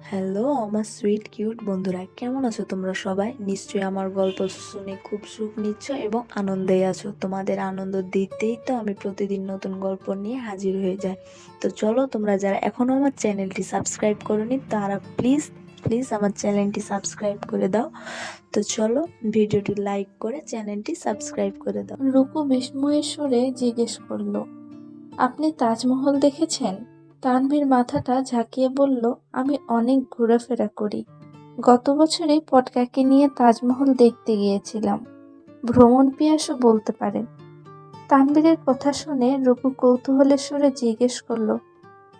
Hello আমার sweet cute বন্ধুরা, কেমন আছো তোমরা সবাই? নিশ্চয়ই আমার গল্প শুনে খুব সুখ নিচ্ছ এবং আনন্দেই আছো। তোমাদের আনন্দ দিতেই তো আমি প্রতিদিন নতুন গল্প নিয়ে হাজির হয়ে যাই। তো চলো, তোমরা যারা এখনো আমার চ্যানেলটি সাবস্ক্রাইব করোনি তারা প্লিজ প্লিজ আমার চ্যানেলটি সাবস্ক্রাইব করে দাও। তো চলো, ভিডিওটি লাইক করে চ্যানেলটি সাবস্ক্রাইব করে দাও। রুকু বিস্ময়ের সুরে জিজ্ঞেস করল, আপনি তাজমহল দেখেছেন? তানভীর মাথাটা ঝাঁকিয়ে বলল, আমি অনেক ঘোরাফেরা করি। গত বছরই পটকাকে নিয়ে তাজমহল দেখতে গিয়েছিলাম। ভ্রমণ পিয়াসও বলতে পারেন। তানভীরের কথা শুনে রুকু কৌতূহলের সুরে জিজ্ঞেস করল,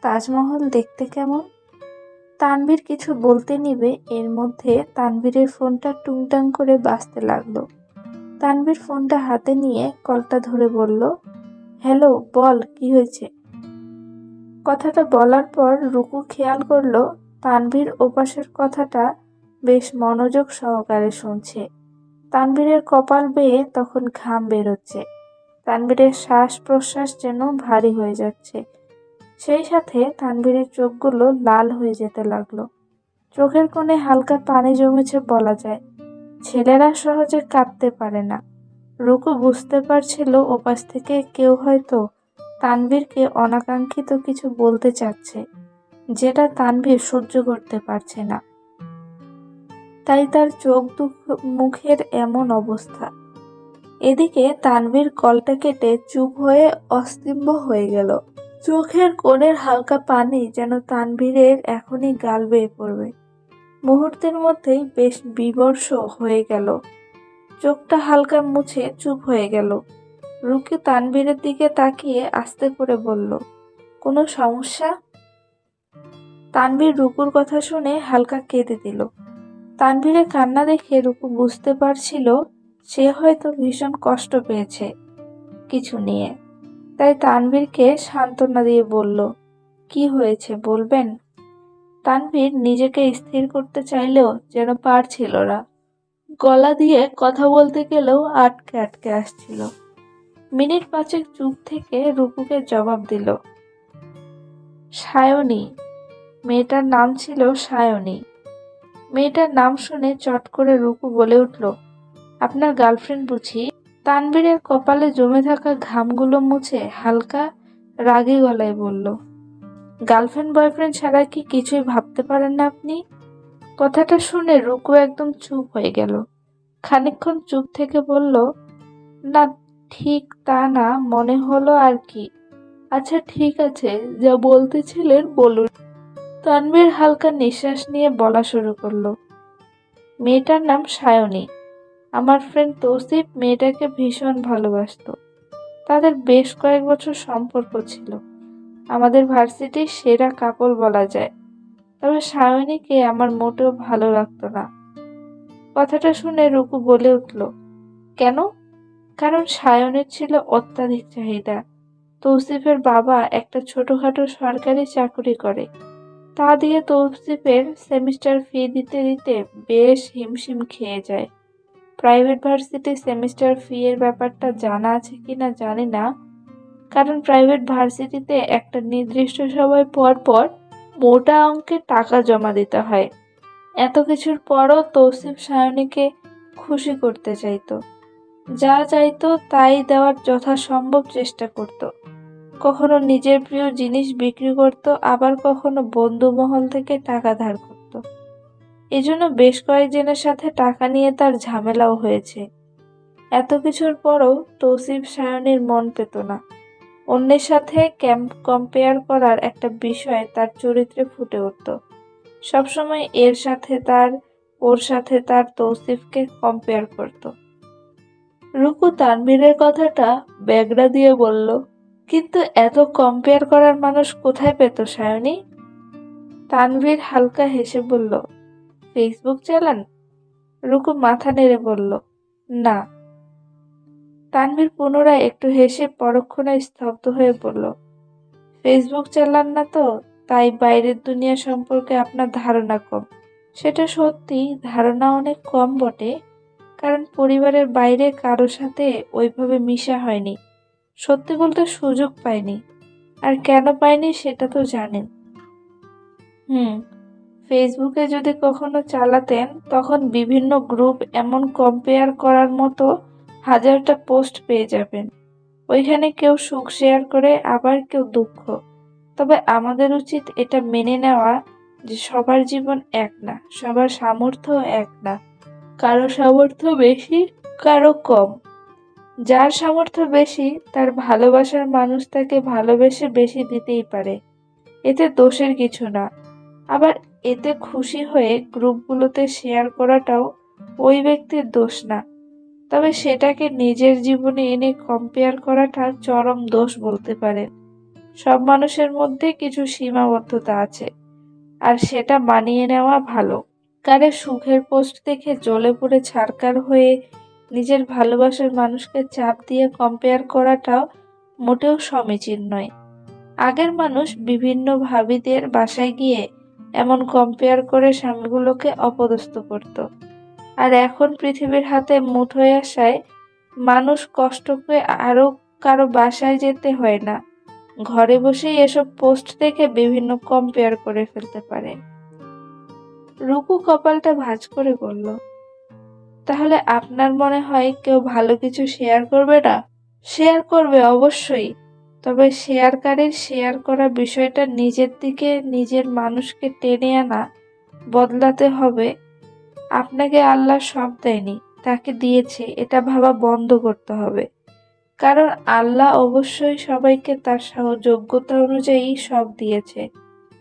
তাজমহল দেখতে কেমন? তানভীর কিছু বলতে নিবে এর মধ্যে তানভীরের ফোনটা টুংটাং করে বাজতে লাগলো। তানভীর ফোনটা হাতে নিয়ে কলটা ধরে বলল, হ্যালো, বল কি হয়েছে? কথাটা বলার পর রুকু খেয়াল করলো তানভীর ওপাশের কথাটা বেশ মনোযোগ সহকারে শুনছে। তানভীরের কপাল বেয়ে তখন ঘাম বেরোচ্ছে। তানভীরের শ্বাস প্রশ্বাস যেন ভারী হয়ে যাচ্ছে। সেই সাথে তানভীরের চোখগুলো লাল হয়ে যেতে লাগলো। চোখের কোণে হালকা পানি জমেছে বলা যায়। ছেলেরা সহজে কাঁদতে পারে না। রুকু বুঝতে পারছিল ওপাশ থেকে কেউ হয়তো তানভীরকে অনাকাঙ্ক্ষিত কিছু বলতে চাচ্ছে, যেটা তানভীর সহ্য করতে পারছে না। তাই তার চোখ মুখের এমন অবস্থা। এদিকে তানভীর কলটা কেটে চুপ হয়ে অস্তম্ভ হয়ে গেল। চোখের কোণের হালকা পানি যেন তানভীরের এখনই গাল বেয়ে পড়বে। মুহূর্তের মধ্যেই বেশ বিমর্ষ হয়ে গেল। চোখটা হালকা মুছে চুপ হয়ে গেল। রুকু তানভীরের দিকে তাকিয়ে আস্তে করে বলল, কোনো সমস্যা? তানভীর রুকুর কথা শুনে হালকা কেঁদে দিল। তানভীরের কান্না দেখে রুকু বুঝতে পারছিল সে হয়তো ভীষণ কষ্ট পেয়েছে কিছু নিয়ে। তাই তানভীরকে সান্ত্বনা দিয়ে বলল, কি হয়েছে বলবেন? তানভীর নিজেকে স্থির করতে চাইলেও যেন পারছিল না। গলা দিয়ে কথা বলতে গেলেও আটকে আটকে আসছিল। মিনিট পাঁচেক চুপ থেকে রুকুকে জবাব দিল, সায়নী। মেয়েটার নাম ছিল সায়নী। মেয়েটার নাম শুনে চট করে রুকু বলে উঠল, আপনার গার্লফ্রেন্ড বুঝি? তানভীরের কপালে জমে থাকা ঘামগুলো মুছে হালকা রাগী গলায় বলল, গার্লফ্রেন্ড বয়ফ্রেন্ড ছাড়া কি কিছুই ভাবতে পারেন না আপনি? কথাটা শুনে রুকু একদম চুপ হয়ে গেল। খানিকক্ষণ চুপ থেকে বলল, না, ঠিক তা না, মনে হলো আর কি। আচ্ছা ঠিক আছে, যা বলতেছিলেন বলুন। তানভীর হালকা নিঃশ্বাস নিয়ে বলা শুরু করলো, মেয়েটার নাম সায়নী। আমার ফ্রেন্ড তৌসিফ মেয়েটাকে ভীষণ ভালোবাসতো। তাদের বেশ কয়েক বছর সম্পর্ক ছিল। আমাদের ভার্সিটির সেরা কাপল বলা যায়। তবে সায়নীকে আমার মোটেও ভালো লাগতো না। কথাটা শুনে রুকু বলে উঠল, কেন? কারণ সায়নের ছিল অত্যাধিক চাহিদা। তৌসিফের বাবা একটা ছোটখাটো সরকারি চাকরি করে। তা দিয়ে তৌসিফের সেমিস্টার ফি দিতে দিতে বেশ হিমশিম খেয়ে যায়। প্রাইভেট ভার্সিটির সেমিস্টার ফি এর ব্যাপারটা জানা আছে কিনা জানি না, কারণ প্রাইভেট ভার্সিটিতে একটা নির্দিষ্ট সময় পর পর মোটা অঙ্কের টাকা জমা দিতে হয়। এত কিছুর পরও তৌসিফ সায়নীকে খুশি করতে চাইতো। যা চাইতো তাই দেওয়ার যথাসম্ভব চেষ্টা করত। কখনো নিজের প্রিয় জিনিস বিক্রি করত, আবার কখনো বন্ধু মহল থেকে টাকা ধার করত। এজন্য বেশ কয়েকজনের সাথে টাকা নিয়ে তার ঝামেলাও হয়েছে। এত কিছুর পরও তৌসিফ সায়নীর মন পেত না। অন্যের সাথে কম্পেয়ার করার একটা বিষয় তার চরিত্রে ফুটে উঠত। সবসময় ওর সাথে তার তৌসিফকে কম্পেয়ার করত। রুকু তানভীরের কথাটা ব্যাগড়া দিয়ে বলল, কিন্তু এত কম্পেয়ার করার মানুষ কোথায় পেত সায়নী? তানভীর হালকা হেসে বলল, ফেসবুক চালান? রুকু মাথা নেড়ে বলল, না। তানভীর পুনরায় একটু হেসে পরক্ষণে স্তব্ধ হয়ে বলল, ফেসবুক চালান না তো, তাই বাইরের দুনিয়া সম্পর্কে আপনার ধারণা কম। সেটা সত্যি, ধারণা অনেক কম বটে, কারণ পরিবারের বাইরে কারো সাথে ওইভাবে মিশা হয়নি। সত্যি বলতে সুযোগ পাইনি। আর কেন পাইনি সেটা তো জানেন। ফেসবুকে যদি কখনো চালাতেন তখন বিভিন্ন গ্রুপ এমন কম্পেয়ার করার মতো হাজারটা পোস্ট পেয়ে যাবেন। ওইখানে কেউ সুখ শেয়ার করে, আবার কেউ দুঃখ। তবে আমাদের উচিত এটা মেনে নেওয়া যে সবার জীবন এক না, সবার সামর্থ্য এক না। কারো সামর্থ্য বেশি, কারো কম। যার সামর্থ্য বেশি তার ভালোবাসার মানুষ তাকে ভালোবেসে বেশি দিতেই পারে, এতে দোষের কিছু না। আবার এতে খুশি হয়ে গ্রুপগুলোতে শেয়ার করাটাও ওই ব্যক্তির দোষ না। তবে সেটাকে নিজের জীবনে এনে কম্পেয়ার করাটা চরম দোষ বলতে পারেন। সব মানুষের মধ্যে কিছু সীমাবদ্ধতা আছে, আর সেটা মানিয়ে নেওয়া ভালো। কারে সুখের পোস্ট দেখে জ্বলে পুড়ে ছারখার হয়ে নিজের ভালোবাসার মানুষকে চাপ দিয়ে কম্পেয়ার করাটাও মোটেও সমীচীন নয়। আগের মানুষ বিভিন্ন ভাবিদের বাসায় গিয়ে এমন কম্পেয়ার করে স্বামীগুলোকে অপদস্থ করত। আর এখন পৃথিবীর হাতে মুঠোয় আসায় মানুষ কষ্ট করে আরো কারো বাসায় যেতে হয় না, ঘরে বসেই এসব পোস্ট দেখে বিভিন্ন কম্পেয়ার করে ফেলতে পারে। রুকু কপালটা ভাঁজ করে বলল, তাহলে আপনার মনে হয় কেউ ভালো কিছু শেয়ার করবে না? শেয়ার করবে অবশ্যই, তবে শেয়ারকারীর শেয়ার করা বিষয়টা নিজের দিকে, নিজের মানুষকে টেনে আনা, বদলাতে হবে। আপনাকে আল্লাহ সব দেয়নি, তাকে দিয়েছে, এটা ভাবা বন্ধ করতে হবে। কারণ আল্লাহ অবশ্যই সবাইকে তার যোগ্যতা অনুযায়ী সব দিয়েছে।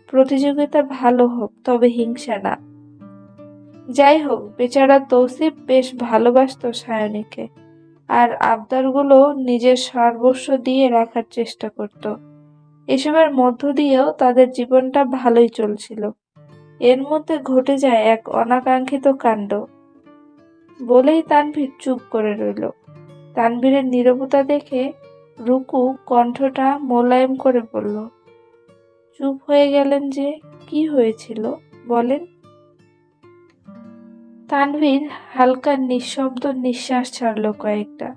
প্রতিযোগিতা ভালো হোক, তবে হিংসা না। যাই হোক, বেচারা তৌসিফ বেশ ভালোবাসতো সায়নীকে, আর আবদারগুলো নিজের সর্বস্ব দিয়ে রাখার চেষ্টা করত। এসবের মধ্য দিয়েও তাদের জীবনটা ভালোই চলছিল। এর মধ্যে ঘটে যায় এক অনাকাঙ্ক্ষিত কাণ্ড। বলেই তানভীর চুপ করে রইল। তানভীরের নীরবতা দেখে রুকু কণ্ঠটা মোলায়েম করে বলল, চুপ হয়ে গেলেন যে, কি হয়েছিল বলেন? তানভীর হালকা নিঃশব্দ নিঃশ্বাস ছাড়ল কয়েকটা।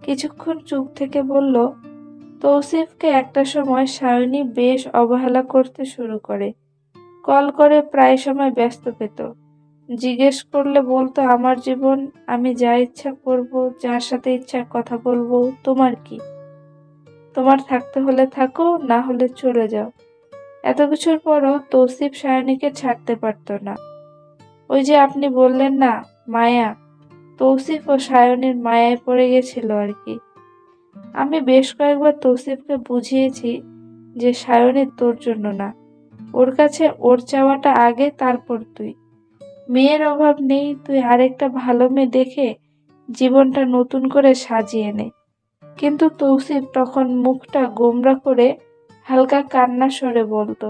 কিছুক্ষণ চুপ থেকে বলল, তৌসিফকে একটা সময় সায়নী বেশ অবহেলা করতে শুরু করে। কল করে প্রায় সময় ব্যস্ত পেত। জিজ্ঞেস করলে বলতো, আমার জীবন, আমি যা ইচ্ছা করব, যার সাথে ইচ্ছা কথা বলবো, তোমার কি? তোমার থাকতে হলে থাকো, না হলে চলে যাও। এত কিছুর পরও তৌসিফ সায়নীকে ছাড়তে পারত না। ওই যে আপনি বললেন না, মায়া, তৌসিফ ও সায়নীর মায়ায় পড়ে গেছিল আর কি। আমি বেশ কয়েকবার তৌসিফকে বুঝিয়েছি যে সায়নী তোর জন্য না, ওর কাছে ওর চাওয়াটা আগে, তারপর তুই। মেয়ের অভাব নেই, তুই আরেকটা ভালো মেয়ে দেখে জীবনটা নতুন করে সাজিয়ে নে। কিন্তু তৌসিফ তখন মুখটা গোমরা করে হালকা কান্না স্বরে বলতো,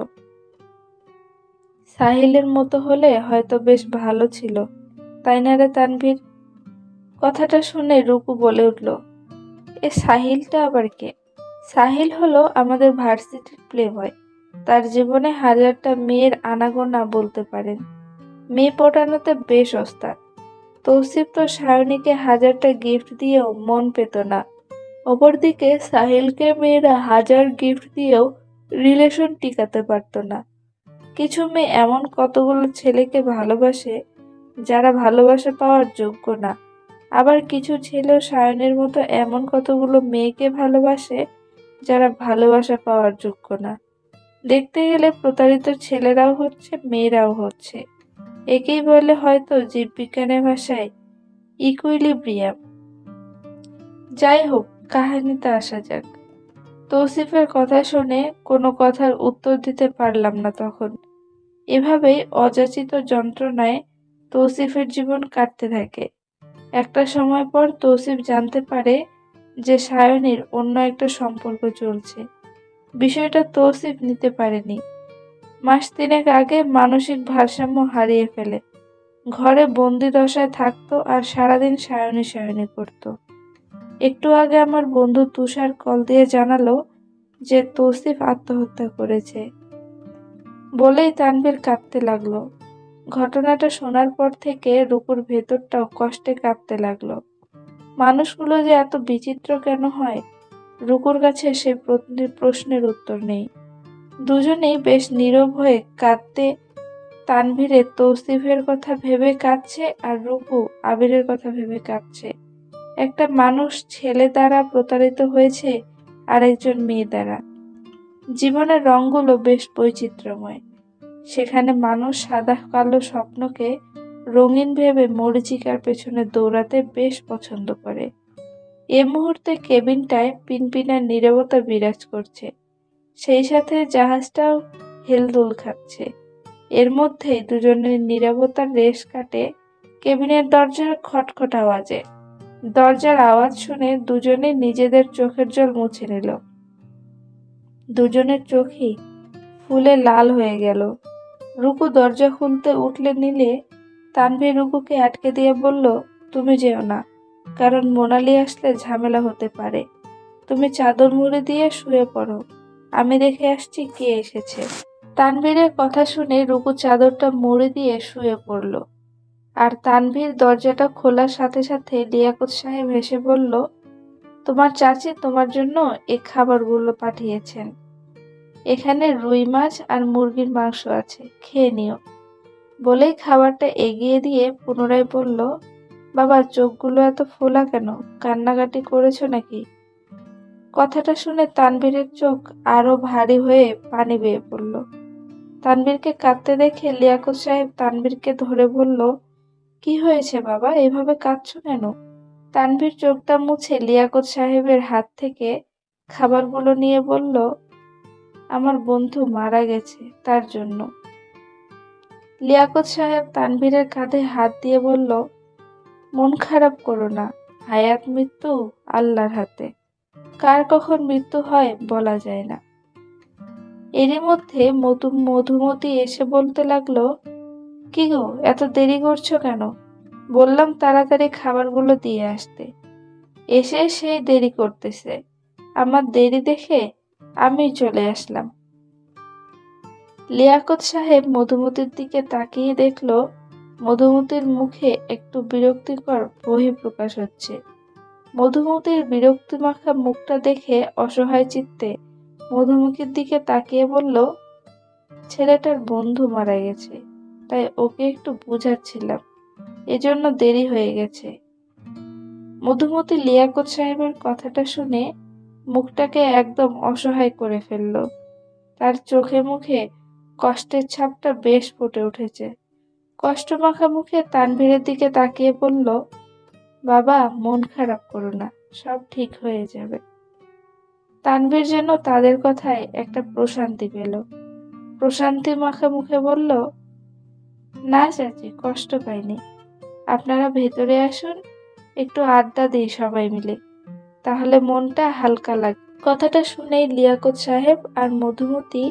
সাহিলের মতো হলে হয়তো বেশ ভালো ছিল, তাই না রে তানভীর? কথাটা শুনে রূপু বলে উঠল, এ সাহিলটা আবার কে? সাহিল হলো আমাদের ভার্সিটির প্লেবয়। তার জীবনে হাজারটা মেয়ের আনাগোনা বলতে পারেন। মেয়ে পটানোতে বেশ ওস্তাদ। তৌসিফ তো সায়নীকে হাজারটা গিফট দিয়েও মন পেত না। অপরদিকে সাহিলকে মেয়েরা হাজার গিফট দিয়েও রিলেশন টিকাতে পারত না। কিছু মেয়ে এমন কতগুলো ছেলেকে ভালোবাসে যারা ভালোবাসা পাওয়ার যোগ্য না। আবার কিছু ছেলেও সায়নের মতো এমন কতগুলো মেয়েকে ভালোবাসে যারা ভালোবাসা পাওয়ার যোগ্য না। দেখতে গেলে প্রতারিত ছেলেরাও হচ্ছে, মেয়েরাও হচ্ছে। একেই বলে হয়তো জীববিজ্ঞানের ভাষায় ইকুইলিব্রিয়াম। যাই হোক, কাহিনীতে আসা যাক। তৌসিফের কথা শুনে কোনো কথার উত্তর দিতে পারলাম না তখন। এভাবেই অযাচিত যন্ত্রণায় তৌসিফের জীবন কাটতে থাকে। একটা সময় পর তৌসিফ জানতে পারে যে সায়নীর অন্য একটা সম্পর্ক চলছে। বিষয়টা তৌসিফ নিতে পারেনি। মাস তিনেক আগে মানসিক ভারসাম্য হারিয়ে ফেলে। ঘরে বন্দি দশায় থাকতো আর সারাদিন সায়নী সায়নী করত। একটু আগে আমার বন্ধু তুষার কল দিয়ে জানালো যে তৌসিফ আত্মহত্যা করেছে। বলেই তানভীর কাঁদতে লাগলো। ঘটনাটা শোনার পর থেকে রুকুর ভেতরটাও কষ্টে কাঁপতে লাগলো। মানুষগুলো যে এত বিচিত্র কেন হয়, রুকুর কাছে সে প্রশ্নের উত্তর নেই। দুজনেই বেশ নীরব হয়ে কাঁদতে তানভীরের তৌসিফের কথা ভেবে কাঁদছে আর রূপু আবিরের কথা ভেবে কাঁদছে। একটা মানুষ ছেলে দ্বারা প্রতারিত হয়েছে আর একজন মেয়ে দ্বারা। জীবনের রঙগুলো বেশ বৈচিত্র্যময়। সেখানে মানুষ সাদা কালো স্বপ্নকে রঙিন ভেবে মরীচিকার পেছনে দৌড়াতে বেশ পছন্দ করে। এ মুহূর্তে কেবিনটায় পিনপিনার নীরবতা বিরাজ করছে, সেই সাথে জাহাজটাও হেলদোল খাচ্ছে। এর মধ্যেই দুজনের নীরবতার রেশ কাটে কেবিনের দরজার খটখট আওয়াজে। দরজার আওয়াজ শুনে দুজনে নিজেদের চোখের জল মুছে নিল। দুজনের চোখই ফুলে লাল হয়ে গেল। রুকু দরজা খুলতে উঠলে নিলে তানভীর রুকুকে আটকে দিয়ে বলল, তুমি যেও না, কারণ মোনালি আসলে ঝামেলা হতে পারে। তুমি চাদর মুড়ি দিয়ে শুয়ে পড়ো, আমি দেখে আসছি কে এসেছে। তানভীরের কথা শুনে রুকু চাদরটা মুড়ি দিয়ে শুয়ে পড়ল। আর তানভীর দরজাটা খোলার সাথে সাথে লিয়াকত সাহেব হেসে বলল, তোমার চাচি তোমার জন্য এই খাবারগুলো পাঠিয়েছেন। এখানে রুই মাছ আর মুরগির মাংস আছে, খেয়ে নিও। বলেই খাবারটা এগিয়ে দিয়ে পুনরায় বলল, বাবা চোখগুলো এত ফোলা কেন, কান্নাকাটি করেছো নাকি? কথাটা শুনে তানভীরের চোখ আরো ভারী হয়ে পানি বেয়ে পড়ল। তানভীরকে কাঁদতে দেখে লিয়াকত সাহেব তানভীরকে ধরে বলল, কি হয়েছে বাবা, এভাবে কাঁদছো কেন? তানভীর চোখটা মুছে লিয়াকত সাহেবের হাত থেকে খাবারগুলো নিয়ে বলল, আমার বন্ধু মারা গেছে, তার জন্য। লিয়াকত সাহেব তানভীরের কাঁধে হাত দিয়ে বলল, মন খারাপ করো না, হায়াত মৃত্যু আল্লাহর হাতে, কার কখন মৃত্যু হয় বলা যায় না। এরই মধ্যে মধুমতি এসে বলতে লাগলো, কি গো, এত দেরি করছো কেন? বললাম তাড়াতাড়ি খাবারগুলো দিয়ে আসতে, এসে সেই দেরি করতেছে। আমার দেরি দেখে আমি চলে আসলাম। লিয়াকত সাহেব মধুমতির দিকে তাকিয়ে দেখল মধুমতির মুখে একটু বিরক্তিকর বহিঃপ্রকাশ হচ্ছে। মধুমতির বিরক্তিমাখা মুখটা দেখে অসহায় চিত্তে মধুমতির দিকে তাকিয়ে বলল, ছেলেটার বন্ধু মারা গেছে, তাই ওকে একটু বুঝাচ্ছিলাম, এজন্য দেরি হয়ে গেছে। মধুমতি লিয়াকত সাহেবের কথাটা শুনে মুখটাকে একদম অসহায় করে ফেলল। তার চোখে মুখে কষ্টের ছাপটা বেশ ফুটে উঠেছে। কষ্টমাখা মুখে তানভীরের দিকে তাকিয়ে বলল, বাবা মন খারাপ করো না, সব ঠিক হয়ে যাবে। তানভীর যেন তাদের কথায় একটা প্রশান্তি পেল। প্রশান্তি মাখা মুখে বলল, না চাচি, কষ্ট পাইনি, আপনারা ভেতরে আসুন, একটু আড্ডা দিই সবাই মিলে, তাহলে মনটা হালকা লাগে। কথাটা শুনেই লিয়াকত সাহেব আর মধুমতি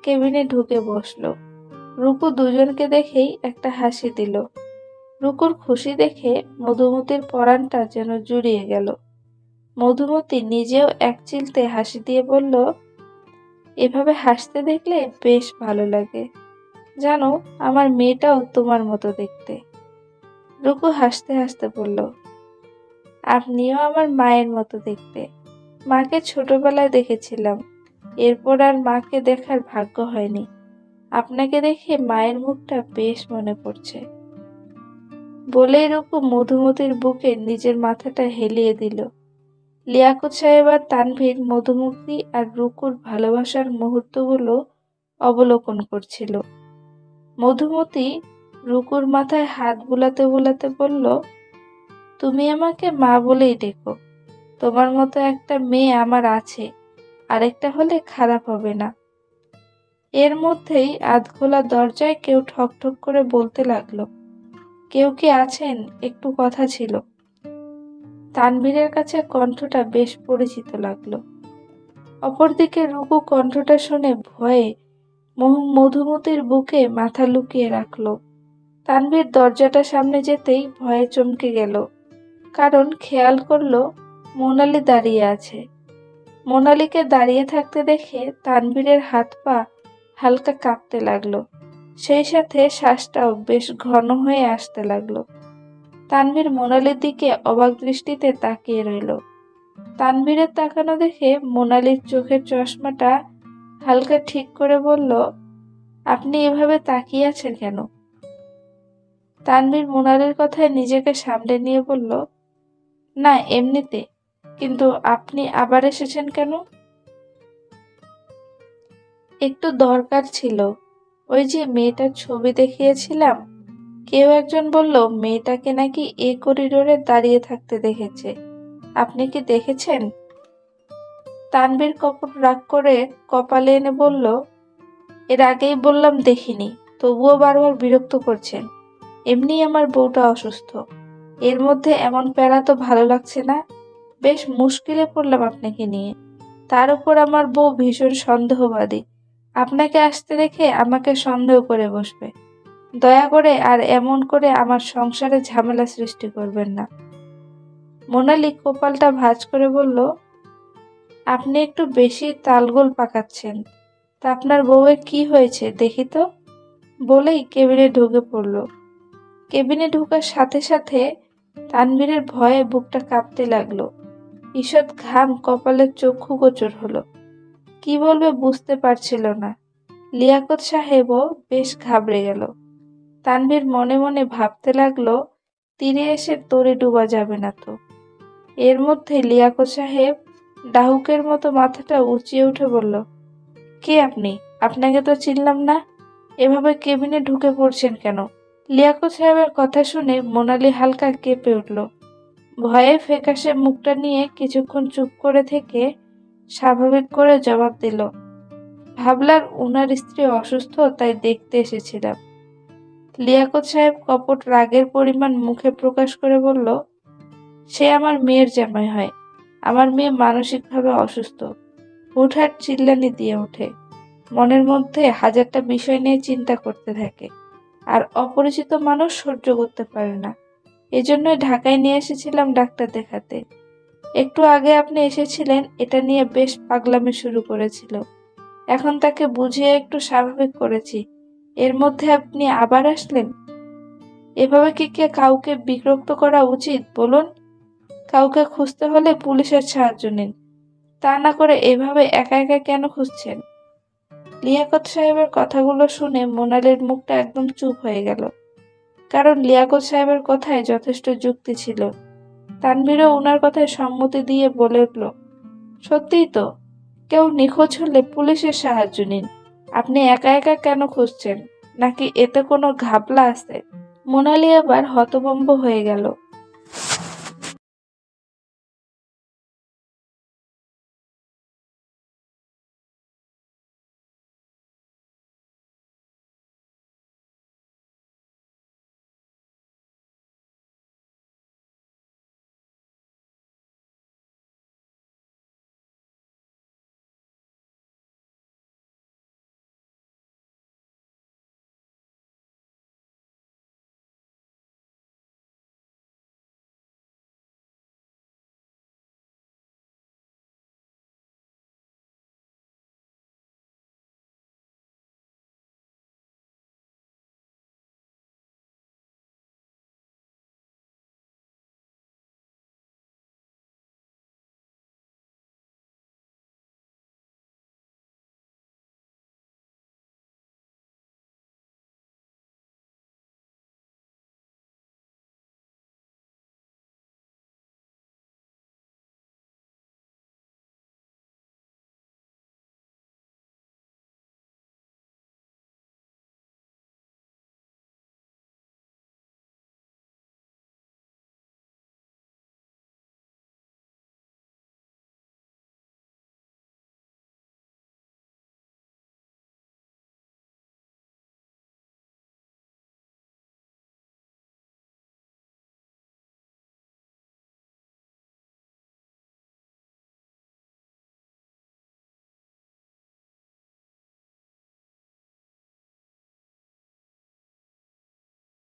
কেবিনে ঢুকে বসলো। রুকু দুজনকে দেখেই একটা হাসি দিল। রুকুর খুশি দেখে মধুমতির পরানটা যেন জুড়িয়ে গেল। মধুমতি নিজেও এক চিলতে হাসি দিয়ে বলল, এভাবে হাসতে দেখলে বেশ ভালো লাগে, জানো আমার মেয়েটাও তোমার মতো দেখতে। রুকু হাসতে হাসতে বলল, আপনিও আমার মায়ের মতো দেখতে, মাকে ছোটবেলায় দেখেছিলাম, এরপর আর মাকে দেখার ভাগ্য হয়নি, আপনাকে দেখে মায়ের মুখটা বেশ মনে পড়ছে। বলেই রুকু মধুমতির বুকে নিজের মাথাটা হেলিয়ে দিল। লিয়াকত সাহেব আর তানভীর মধুমতি আর রুকুর ভালোবাসার মুহূর্তগুলো অবলোকন করছিল। মধুমতি রুকুর মাথায় হাত বুলাতে বুলাতে বলল, তুমি আমাকে মা বলেই ডেকো, তোমার মতো একটা মেয়ে আমার আছে, আরেকটা হলে খারাপ হবে না। এর মধ্যেই আধখোলা দরজায় কেউ ঠক ঠক করে বলতে লাগলো, কেউ কি আছেন, একটু কথা ছিল। তানভীরের কাছে কণ্ঠটা বেশ পরিচিত লাগলো। অপরদিকে রুকু কণ্ঠটা শুনে ভয়ে মধুমতির বুকে মাথা লুকিয়ে রাখলো। তানভীর দরজাটা সামনে যেতেই ভয়ে চমকে গেল, কারণ খেয়াল করলো মোনালি দাঁড়িয়ে আছে। মোনালিকে দাঁড়িয়ে থাকতে দেখে তানভীরের হাত পা হালকা কাঁপতে লাগলো, সেই সাথে শ্বাসটাও বেশ ঘন হয়ে আসতে লাগলো। তানভীর মোনালির দিকে অবাক দৃষ্টিতে তাকিয়ে রইল। তানভীরের তাকানো দেখে মোনালির চোখের চশমাটা হালকা ঠিক করে বলল, আপনি এভাবে তাকিয়ে আছেন কেন? তানভীর মোনালির কথায় নিজেকে সামলে নিয়ে বলল, না এমনিতে। কিন্তু আপনি আবার এসেছেন কেন? একটু দরকার ছিল। ওই যে মেয়েটার ছবি দেখিয়েছিলাম, কেউ একজন বলল মেয়েটাকে নাকি এ করিডোরে দাঁড়িয়ে থাকতে দেখেছে। আপনি কি দেখেছেন? তানভীর কপট রাগ করে কপালে এনে বলল, এর আগেই বললাম দেখিনি, তবুও বারবার বিরক্ত করছেন। এমনি আমার বউটা অসুস্থ, এর মধ্যে এমন প্যারা তো ভালো লাগছে না। বেশ মুশকিলে পড়লাম আপনাকে নিয়ে। তার উপর আমার বউ ভীষণ সন্দেহবাদী, আপনাকে আসতে দেখে আমাকে সন্দেহ করে বসবে। দয়া করে আর এমন করে আমার সংসারে ঝামেলা সৃষ্টি করবেন না। মোনালি কপালটা ভাঁজ করে বলল, আপনি একটু বেশি তালগোল পাকাচ্ছেন। তা আপনার বউয়ের কি হয়েছে দেখি তো। বলেই কেবিনে ঢুকে পড়ল। কেবিনে ঢোকার সাথে সাথে তানভীরের ভয়ে বুকটা কাঁপতে লাগলো। ঈষৎ ঘাম কপালে চক্ষু গোচর হলো। কি বলবে বুঝতে পারছিল না। লিয়াকত সাহেবও বেশ ঘাবড়ে গেল। তানভীর মনে মনে ভাবতে লাগলো, তীরে এসে তরে ডুবা যাবে না তো। এর মধ্যে লিয়াকত সাহেব ডাহুকের মতো মাথাটা উঁচিয়ে উঠে বলল, কে আপনি? আপনাকে তো চিনলাম না। এভাবে কেবিনে ঢুকে পড়ছেন কেন? লিয়াকত সাহেবের কথা শুনে মোনালি হালকা কেঁপে উঠল। ভয়ে ফ্যাকাশে মুখটা নিয়ে কিছুক্ষণ চুপ করে থেকে স্বাভাবিক করে জবাব দিল, ভাবলাম উনার স্ত্রী অসুস্থ, তাই দেখতে এসেছিলাম। লিয়াকত সাহেব কপট রাগের পরিমাণ মুখে প্রকাশ করে বলল, সে আমার মেয়ের জামাই হয়। আমার মেয়ে মানসিকভাবে অসুস্থ। হুটহাট চিল্লানি দিয়ে ওঠে। মনের মধ্যে হাজারটা বিষয় নিয়ে চিন্তা করতে থাকে। আর অপরিচিত মানুষ সহ্য করতে পারে না। এজন্যই ঢাকায় নিয়ে এসেছিলাম ডাক্তার দেখাতে। একটু আগে আপনি এসেছিলেন, এটা নিয়ে বেশ পাগলামি শুরু করেছিল। এখন তাকে বুঝিয়ে একটু স্বাভাবিক করেছি। এর মধ্যে আপনি আবার আসলেন। এভাবে কি কাউকে বিরক্ত করা উচিত বলুন? কাউকে খুঁজতে হলে পুলিশের সাহায্য নিন। তা না করে এভাবে একা একা কেন খুঁজছেন? লিয়াকত সাহেবের কথাগুলো শুনে মোনালির মুখটা একদম চুপ হয়ে গেল। কারণ লিয়াকত সাহেবের কথায় যথেষ্ট যুক্তি ছিল। তানভীরও উনার কথায় সম্মতি দিয়ে বলে উঠল, সত্যিই তো। কেউ নিখোঁজ হলে পুলিশের সাহায্য নিন। আপনি একা একা কেন খুঁজছেন? নাকি এতে কোনো ঘাপলা আছে? মোনালি আবার হতভম্ব হয়ে গেল।